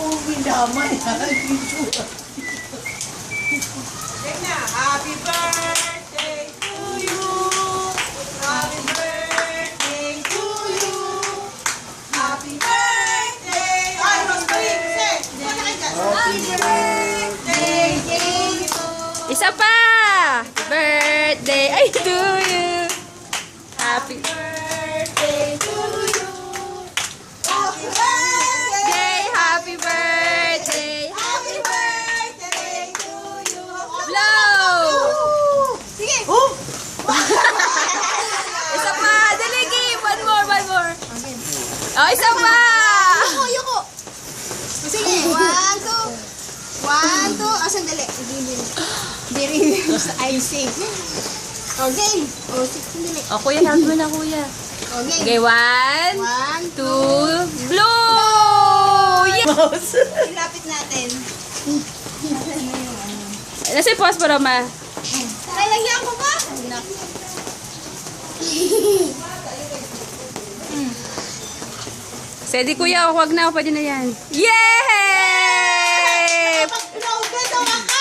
akong minamay. Happy birthday to you. Happy birthday to you. Happy birthday. Ay, Rosemary, say. Happy birthday to you. Isa pa! Birthday ay to you. Happy Birthday to you. Happy birthday. birthday, happy birthday. Happy birthday to you. Blow! Sige. Isa pa! Dali, game! One more, one more. Oh, isa pa! Yuko. Sige. 1, 2. 1, 2. Ah, sandali. Hindi rin sa icing. Okay. O, sandali. Oh, kuya, help mo na, kuya. Okay. Okay, 1, 1, 2, blow! Yeah! Ilapit natin. Nasa yung posporo, ma? Lalagyan ko ba? Steady, kuya. Huwag na. Pwede na yan. Yay! Pag-vlog ka, tawa ka!